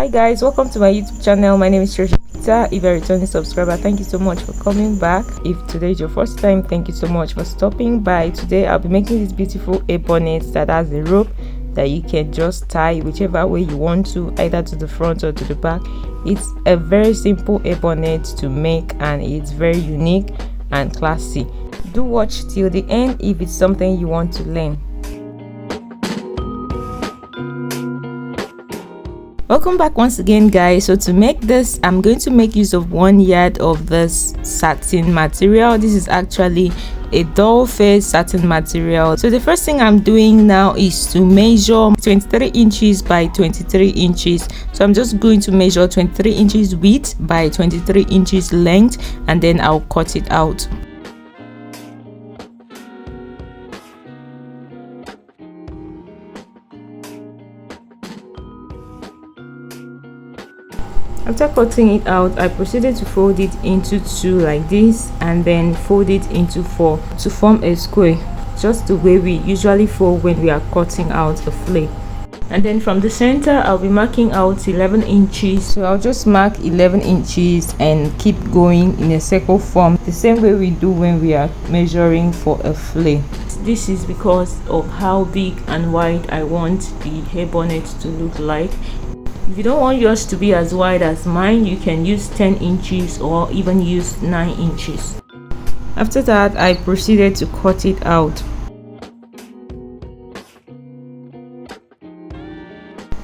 Hi guys, welcome to my YouTube channel. My name is Treasure Peter. If you're a returning subscriber, thank you so much for coming back. If today is your first time, thank you so much for stopping by. Today I'll be making this beautiful a bonnet that has a rope that you can just tie whichever way you want to, either to the front or to the back. It's a very simple a bonnet to make and it's very unique and classy. Do watch till the end if it's something you want to learn. Welcome back once again, guys. So to make this, I'm going to make use of 1 yard of this satin material. This is actually a doll face satin material. So the first thing I'm doing now is to measure 23 inches by 23 inches. So I'm just going to measure 23 inches width by 23 inches length, and then I'll cut it out. After cutting it out, I proceeded to fold it into 2 like this, and then fold it into 4 to form a square, just the way we usually fold when we are cutting out a flake. And then from the center, I'll be marking out 11 inches. So I'll just mark 11 inches and keep going in a circle form, the same way we do when we are measuring for a flake. This is because of how big and wide I want the hair bonnet to look like. If you don't want yours to be as wide as mine, you can use 10 inches or even use 9 inches. After that, I proceeded to cut it out.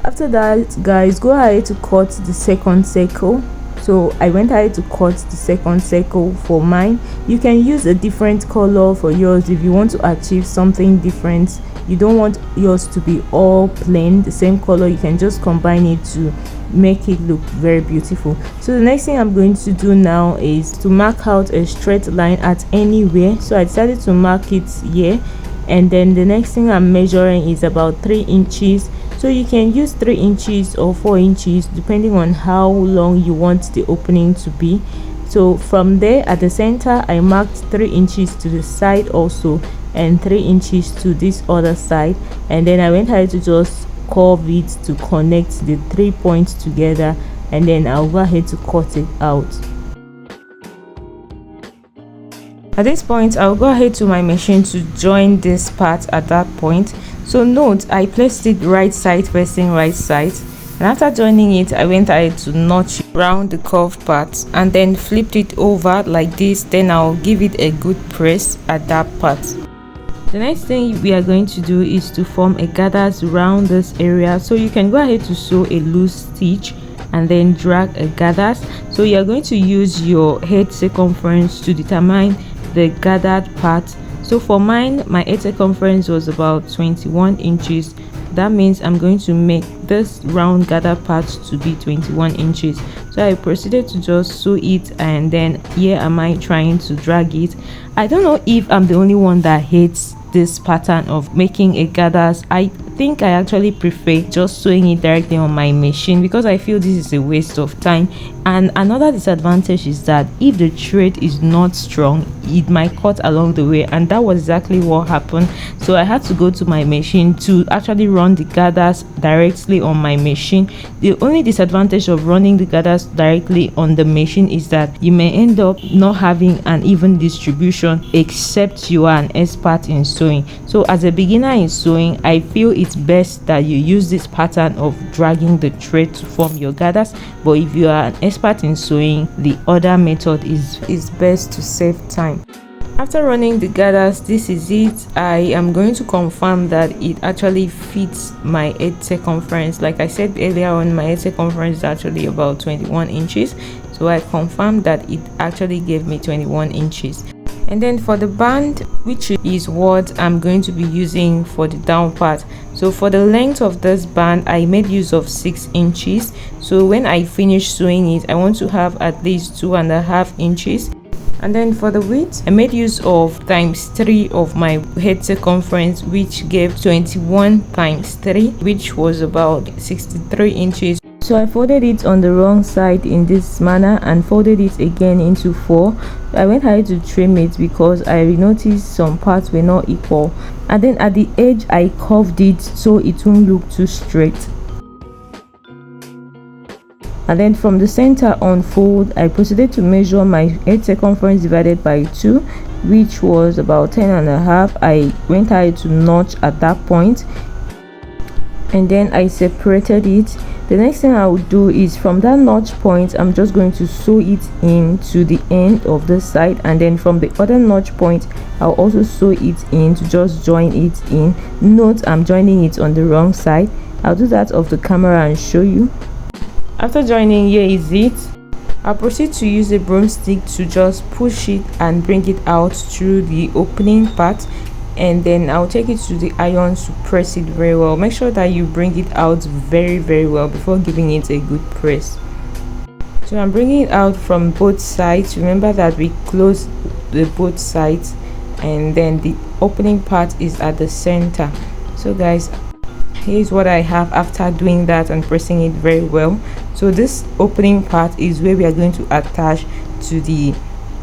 After that, guys, go ahead to cut the second circle. So I went ahead to cut the second circle for mine. You can use a different color for yours if you want to achieve something different. You don't want yours to be all plain the same color. You can just combine it to make it look very beautiful. So the next thing I'm going to do now is to mark out a straight line at anywhere. So I decided to mark it here, and then the next thing I'm measuring is about 3 inches. So you can use 3 inches or 4 inches depending on how long you want the opening to be. So from there, at the center, I marked 3 inches to the side also, and 3 inches to this other side, and then I went ahead to just curve it to connect the 3 points together, and then I'll go ahead to cut it out. At this point, I'll go ahead to my machine to join this part at that point. So note, I placed it right side facing right side, and after joining it, I went ahead to notch around the curved part and then flipped it over like this. Then I'll give it a good press at that part. The next thing we are going to do is to form a gathers around this area. So you can go ahead to sew a loose stitch and then drag a gathers. So you are going to use your head circumference to determine the gathered part. So for mine, my head circumference was about 21 inches. That means I'm going to make this round gather part to be 21 inches. So I proceeded to just sew it, and then here am I trying to drag it. I don't know if I'm the only one that hates this pattern of making a gathers. I think I actually prefer just sewing it directly on my machine because I feel this is a waste of time. And another disadvantage is that if the thread is not strong, it might cut along the way, and that was exactly what happened. So I had to go to my machine to actually run the gathers directly on my machine. The only disadvantage of running the gathers directly on the machine is that you may end up not having an even distribution except you are an expert in sewing. So as a beginner in sewing, I feel it's best that you use this pattern of dragging the thread to form your gathers. But if you are an expert in sewing, the other method is best to save time. After running the gathers, this is it. I am going to confirm that it actually fits my head circumference. Like I said earlier on, my head circumference is actually about 21 inches. So I confirmed that it actually gave me 21 inches. And then for the band, which is what I'm going to be using for the down part. So for the length of this band, I made use of 6 inches. So when I finish sewing it, I want to have at least 2.5 inches. And then for the width, I made use of ×3 of my head circumference, which gave 21 ×3, which was about 63 inches. So I folded it on the wrong side in this manner and folded it again into 4. I went ahead to trim it because I noticed some parts were not equal, and then at the edge I curved it so it won't look too straight. And then from the center unfold, I proceeded to measure my head circumference divided by 2, which was about 10.5. I went ahead to notch at that point, and then I separated it. The next thing I would do is from that notch point, I'm just going to sew it in to the end of the side, and then from the other notch point, I'll also sew it in to just join it in. Note I'm joining it on the wrong side. I'll do that off the camera and show you. After joining, here is it. I'll proceed to use a broomstick to just push it and bring it out through the opening part, and then I'll take it to the iron to press it very well. Make sure that you bring it out very well before giving it a good press. So I'm bringing it out from both sides. Remember that we close the both sides, and then the opening part is at the center. So guys, here's what I have after doing that and pressing it very well. So this opening part is where we are going to attach to the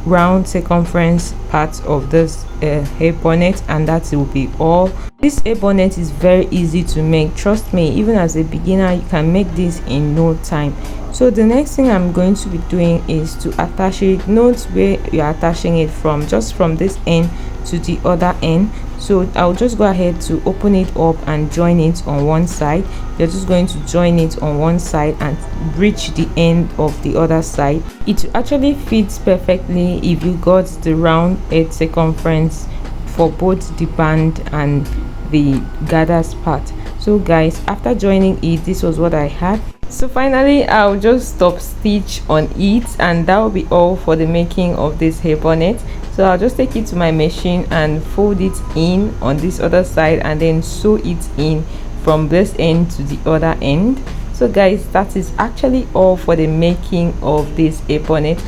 round circumference part of this hair bonnet, and that will be all. This hair bonnet is very easy to make, trust me. Even as a beginner, you can make this in no time. So the next thing I'm going to be doing is to attach it. Note where you're attaching it from, just from this end to the other end. So I'll just go ahead to open it up and join it on one side. You're just going to join it on one side and reach the end of the other side. It actually fits perfectly if you got the round head circumference for both the band and the gathers part. So guys, after joining it, this was what I had. So finally, I'll just stop stitch on it, and that will be all for the making of this hair bonnet. So I'll just take it to my machine and fold it in on this other side, and then sew it in from this end to the other end. So guys, that is actually all for the making of this hair bonnet.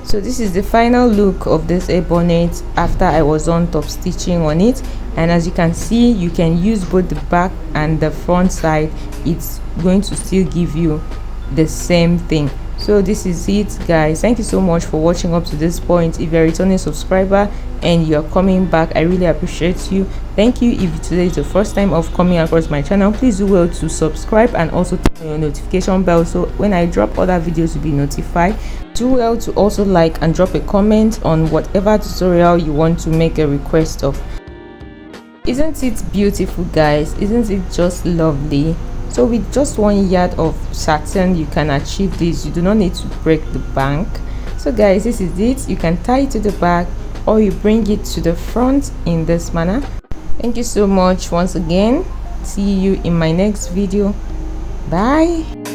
So this is the final look of this hair bonnet after I was on top stitching on it. And as you can see, you can use both the back and the front side. It's going to still give you the same thing. So this is it guys. Thank you so much for watching up to this point. If you're a returning subscriber and you're coming back, I really appreciate you. Thank you. If today is the first time of coming across my channel, please do well to subscribe and also turn on your notification bell, so when I drop other videos you'll be notified. Do well to also like and drop a comment on whatever tutorial you want to make a request of. Isn't it beautiful guys? Isn't it just lovely? So with just 1 yard of satin, you can achieve this. You do not need to break the bank. So guys, this is it. You can tie it to the back, or you bring it to the front in this manner. Thank you so much once again. See you in my next video. Bye.